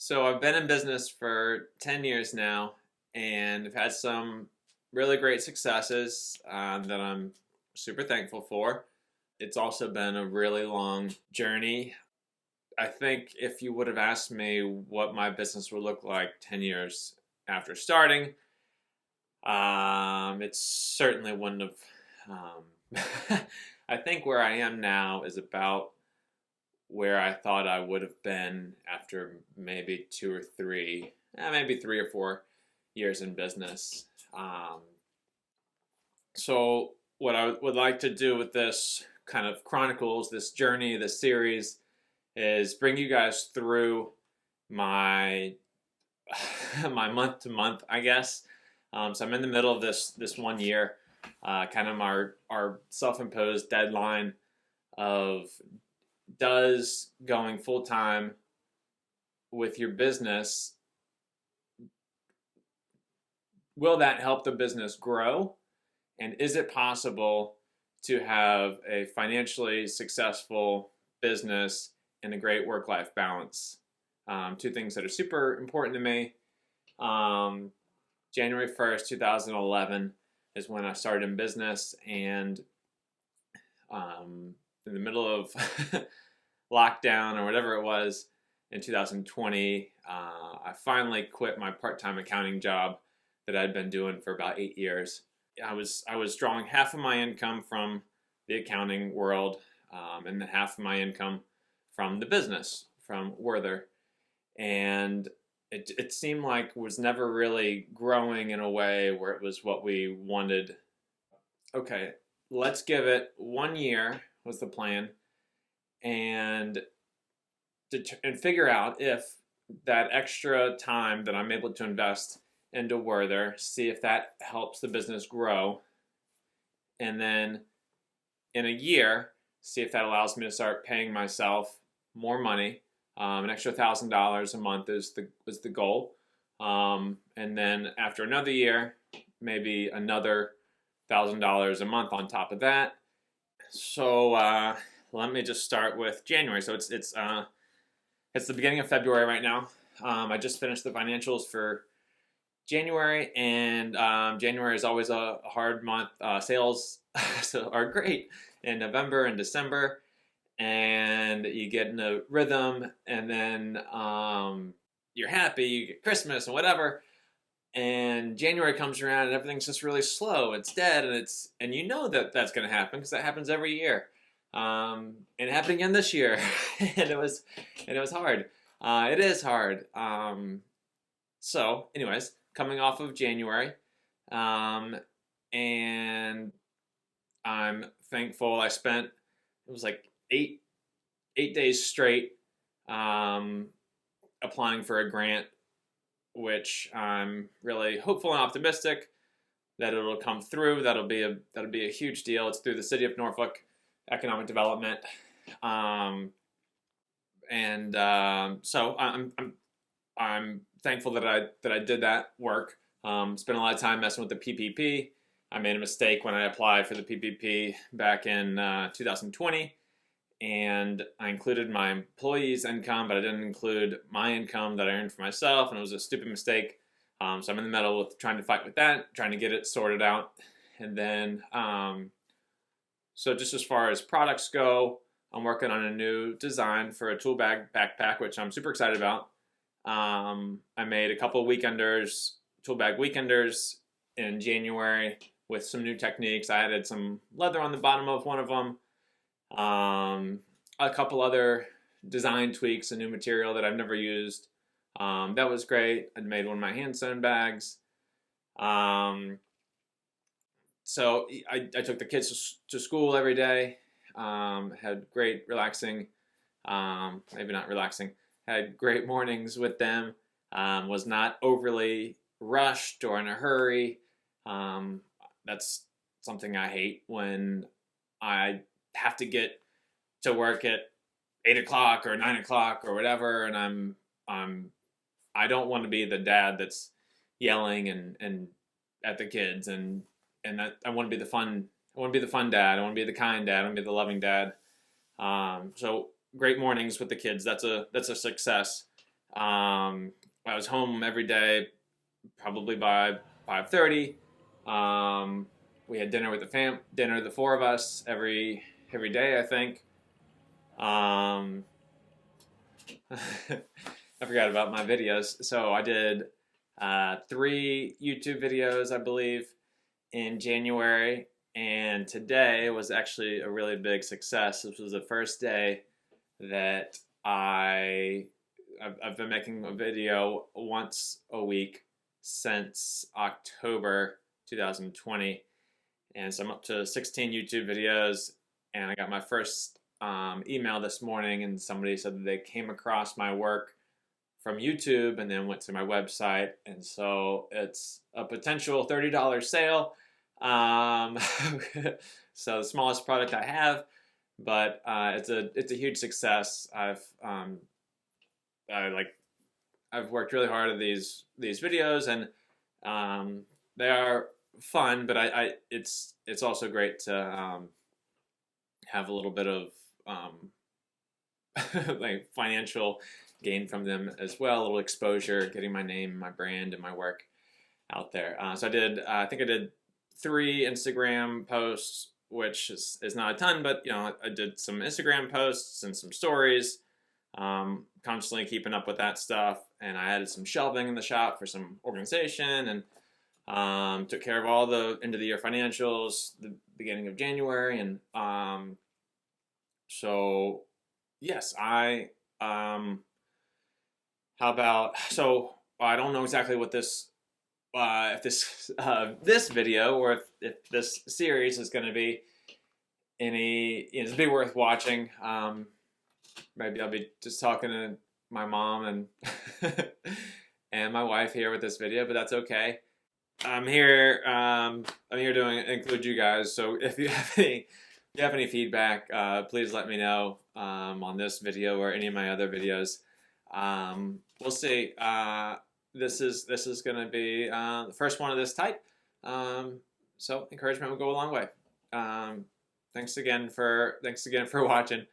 So I've been in business for 10 years now, and I've had some really great successes that I'm super thankful for. It's also been a really long journey. I think if you would have asked me what my business would look like 10 years after starting, it certainly wouldn't have. I think where I am now is about where I thought I would have been after maybe maybe 3 or 4 years in business. Um, so, what I would like to do with this kind of Chronicles, this journey, this series, is bring you guys through my my month to month, I guess. So I'm in the middle of this 1 year, kind of our self-imposed deadline of does going full time with your business, will that help the business grow? And is it possible to have a financially successful business and a great work-life balance? Two things that are super important to me. January 1st, 2011 is when I started in business, and in the middle of lockdown or whatever it was in 2020, I finally quit my part-time accounting job that I'd been doing for about 8 years. I was drawing half of my income from the accounting world, and then half of my income from the business, from Werther, and it seemed like it was never really growing in a way where it was what we wanted. Okay, let's give it 1 year was the plan, and figure out if that extra time that I'm able to invest into Werther, see if that helps the business grow, and then in a year, see if that allows me to start paying myself more money. An extra $1,000 a month is the goal, and then after another year, maybe another $1,000 a month on top of that. So let me just start with January. So it's the beginning of February right now. I just finished the financials for January, and January is always a hard month. Sales are great in November and December, and you get in a rhythm, and then you're happy, you get Christmas and whatever, and January comes around and everything's just really slow. It's dead, and you know that's going to happen because that happens every year. And it happened again this year, and it was hard. It is hard. So, anyways, coming off of January, and I'm thankful. I spent it was like eight days straight applying for a grant, which I'm really hopeful and optimistic that it'll come through. That'll be a huge deal. It's through the City of Norfolk Economic Development, so I'm thankful that I did that work. Spent a lot of time messing with the PPP. I made a mistake when I applied for the PPP back in 2020, and I included my employees' income, but I didn't include my income that I earned for myself, and it was a stupid mistake. So I'm in the middle with trying to fight with that, trying to get it sorted out, and then so just as far as products go, I'm working on a new design for a tool bag backpack, which I'm super excited about. I made a couple of tool bag weekenders in January with some new techniques. I added some leather on the bottom of one of them. A couple other design tweaks, a new material that I've never used. That was great. I made one of my hand sewn bags. So I took the kids to school every day. Had great relaxing, maybe not relaxing, had great mornings with them. Was not overly rushed or in a hurry. That's something I hate, when I have to get to work at 8 o'clock or 9 o'clock or whatever, and I don't want to be the dad that's yelling and at the kids, and that I want to be the fun. I want to be the fun dad. I want to be the kind dad. I want to be the loving dad. So great mornings with the kids. That's a success. I was home every day, probably by 5:30. We had dinner with dinner, the four of us, every day, I think. Um, I forgot about my videos. So I did 3 YouTube videos, I believe, in January, and today was actually a really big success. This was the first day that I've been making a video once a week since October 2020, and so I'm up to 16 YouTube videos. And I got my first email this morning, and somebody said that they came across my work from YouTube and then went to my website, and so it's a potential $30 sale. Um, so the smallest product I have, but it's a huge success. I've worked really hard at these videos, and they are fun, but it's also great to have a little bit of like financial gain from them as well, a little exposure, getting my name, my brand, and my work out there. So I think I did 3 Instagram posts, which is not a ton, but I did some Instagram posts and some stories, constantly keeping up with that stuff. And I added some shelving in the shop for some organization, and took care of all the end of the year financials the beginning of January. And so yes, I don't know exactly what this if this video, or if this series is going to be it's be worth watching. Maybe I'll be just talking to my mom and and my wife here with this video, but that's okay. I'm here to include you guys. So if you have any feedback, please let me know on this video or any of my other videos. We'll see. This is going to be the first one of this type. So encouragement will go a long way. Thanks again for watching.